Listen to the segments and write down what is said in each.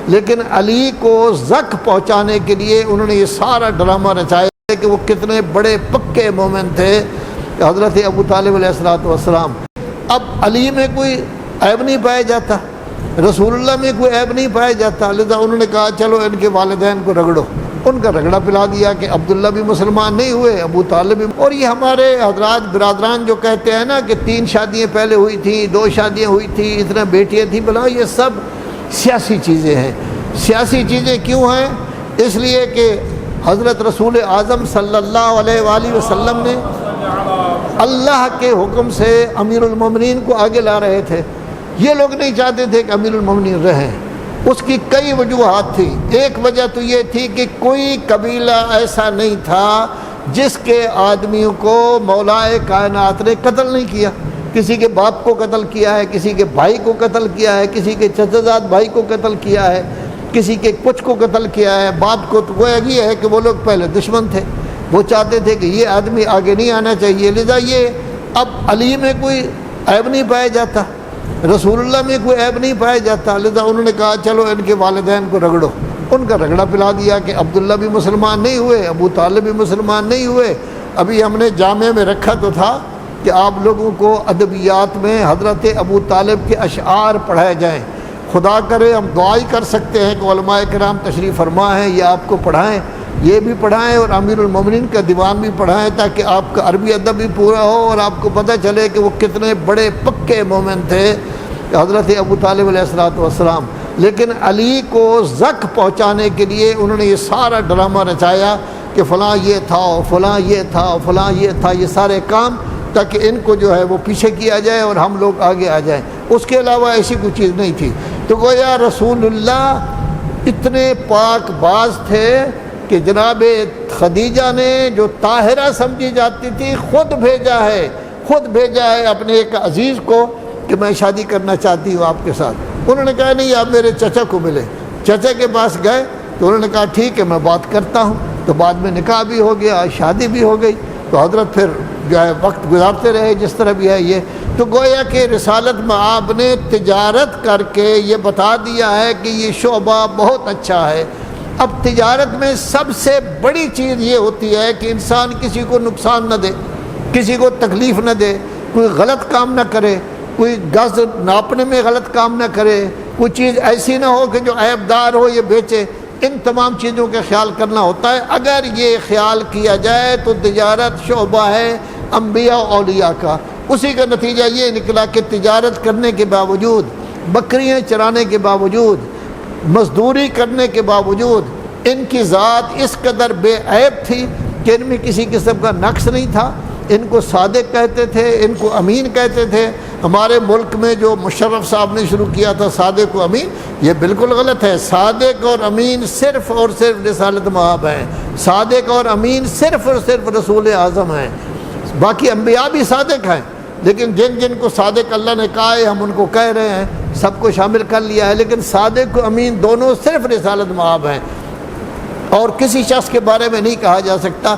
لیکن علی کو زک پہنچانے کے لیے انہوں نے یہ سارا ڈرامہ رچایا کہ وہ کتنے بڑے پکے مومن تھے حضرت ابو طالب علیہ السلام۔ اب علی میں کوئی عیب نہیں پایا جاتا، رسول اللہ میں کوئی عیب نہیں پایا جاتا، لذا انہوں نے کہا چلو ان کے والدین کو رگڑو، ان کا رگڑا پلا دیا کہ عبداللہ بھی مسلمان نہیں ہوئے، ابو طالب بھی۔ اور یہ ہمارے حضرات برادران جو کہتے ہیں نا کہ 3 شادیاں پہلے ہوئی تھیں، 2 شادیاں ہوئی تھیں، اتنا بیٹیاں تھیں، بلا یہ سب سیاسی چیزیں ہیں۔ سیاسی چیزیں کیوں ہیں؟ اس لیے کہ حضرت رسول اعظم صلی اللہ علیہ وآلہ وسلم نے اللہ کے حکم سے امیر المومنین کو آگے لا رہے تھے۔ یہ لوگ نہیں چاہتے تھے کہ امیر المومنین رہیں، اس کی کئی وجوہات تھی۔ ایک وجہ تو یہ تھی کہ کوئی قبیلہ ایسا نہیں تھا جس کے آدمیوں کو مولائے کائنات نے قتل نہیں کیا۔ کسی کے باپ کو قتل کیا ہے، کسی کے بھائی کو قتل کیا ہے، کسی کے چچا زاد بھائی کو قتل کیا ہے، کسی کے کچھ کو قتل کیا ہے، باپ کو۔ تو وہ یہ ہے کہ وہ لوگ پہلے دشمن تھے، وہ چاہتے تھے کہ یہ آدمی آگے نہیں آنا چاہیے، لذا یہ اب علی میں کوئی عیب نہیں پایا جاتا، رسول اللہ میں کوئی عیب نہیں پایا جاتا، لذا انہوں نے کہا چلو ان کے والدین کو رگڑو، ان کا رگڑا پلا دیا کہ عبداللہ بھی مسلمان نہیں ہوئے، ابو طالب بھی مسلمان نہیں ہوئے۔ ابھی ہم نے جامع میں رکھا تو تھا کہ آپ لوگوں کو ادبیات میں حضرت ابو طالب کے اشعار پڑھائے جائیں۔ خدا کرے ہم دعائی کر سکتے ہیں کہ علماء کرام تشریف فرما ہیں، یہ آپ کو پڑھائیں، یہ بھی پڑھائیں اور امیر المومنین کا دیوان بھی پڑھائیں، تاکہ آپ کا عربی ادب بھی پورا ہو اور آپ کو پتہ چلے کہ وہ کتنے بڑے پکے مومن تھے حضرت ابو طالب علیہ السلام۔ لیکن علی کو زک پہنچانے کے لیے انہوں نے یہ سارا ڈرامہ رچایا کہ فلاں یہ تھا، فلاں یہ تھا، فلاں یہ تھا، یہ سارے کام تاکہ ان کو جو ہے وہ پیچھے کیا جائے اور ہم لوگ آگے آ جائیں۔ اس کے علاوہ ایسی کوئی چیز نہیں تھی۔ تو گویا رسول اللہ اتنے پاک باز تھے کہ جناب خدیجہ نے جو طاہرہ سمجھی جاتی تھی خود بھیجا ہے اپنے ایک عزیز کو کہ میں شادی کرنا چاہتی ہوں آپ کے ساتھ۔ انہوں نے کہا نہیں آپ میرے چچا کو ملے، چچا کے پاس گئے تو انہوں نے کہا ٹھیک ہے میں بات کرتا ہوں، تو بعد میں نکاح بھی ہو گیا، شادی بھی ہو گئی۔ تو حضرت پھر جو ہے وقت گزارتے رہے جس طرح بھی ہے یہ۔ تو گویا کہ رسالت میں آپ نے تجارت کر کے یہ بتا دیا ہے کہ یہ شعبہ بہت اچھا ہے۔ اب تجارت میں سب سے بڑی چیز یہ ہوتی ہے کہ انسان کسی کو نقصان نہ دے، کسی کو تکلیف نہ دے، کوئی غلط کام نہ کرے، کوئی گز ناپنے میں غلط کام نہ کرے، کوئی چیز ایسی نہ ہو کہ جو عیب دار ہو یہ بیچے۔ ان تمام چیزوں کا خیال کرنا ہوتا ہے۔ اگر یہ خیال کیا جائے تو تجارت شعبہ ہے انبیاء و اولیاء کا۔ اسی کا نتیجہ یہ نکلا کہ تجارت کرنے کے باوجود، بکریاں چرانے کے باوجود، مزدوری کرنے کے باوجود ان کی ذات اس قدر بے عیب تھی کہ ان میں کسی قسم کا نقص نہیں تھا۔ ان کو صادق کہتے تھے، ان کو امین کہتے تھے۔ ہمارے ملک میں جو مشرف صاحب نے شروع کیا تھا صادق و امین، یہ بالکل غلط ہے۔ صادق اور امین صرف اور صرف رسالت مآب ہیں، صادق اور امین صرف اور صرف رسول اعظم ہیں۔ باقی انبیاء بھی صادق ہیں، لیکن جن جن کو صادق اللہ نے کہا ہے ہم ان کو کہہ رہے ہیں، سب کو شامل کر لیا ہے، لیکن صادق و امین دونوں صرف رسالت مآب ہیں اور کسی شخص کے بارے میں نہیں کہا جا سکتا۔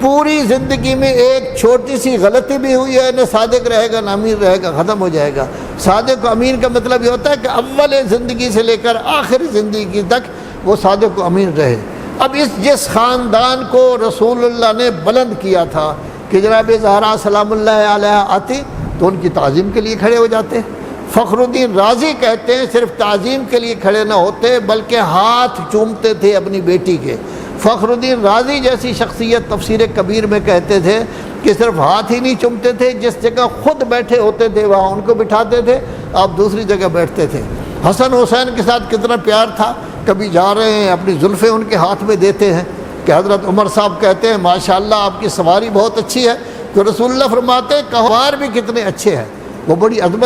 پوری زندگی میں ایک چھوٹی سی غلطی بھی ہوئی ہے، نہ صادق رہے گا نہ امین رہے گا، ختم ہو جائے گا۔ صادق و امین کا مطلب یہ ہوتا ہے کہ اول زندگی سے لے کر آخر زندگی تک وہ صادق و امین رہے۔ اب جس خاندان کو رسول اللہ نے بلند کیا تھا کہ جناب زہرا سلام اللہ علیہ آتی تو ان کی تعظیم کے لیے کھڑے ہو جاتے۔ فخر الدین رازی کہتے ہیں صرف تعظیم کے لیے کھڑے نہ ہوتے بلکہ ہاتھ چومتے تھے اپنی بیٹی کے۔ فخر الدین رازی جیسی شخصیت تفسیر کبیر میں کہتے تھے کہ صرف ہاتھ ہی نہیں چومتے تھے، جس جگہ خود بیٹھے ہوتے تھے وہاں ان کو بٹھاتے تھے، آپ دوسری جگہ بیٹھتے تھے۔ حسن حسین کے ساتھ کتنا پیار تھا، کبھی جا رہے ہیں اپنی زلفیں ان کے ہاتھ میں دیتے ہیں کہ حضرت عمر صاحب کہتے ہیں ماشاءاللہ آپ کی سواری بہت اچھی ہے، تو رسول اللہ فرماتے ہیں کوار بھی کتنے اچھے ہیں۔ وہ بڑی عظمت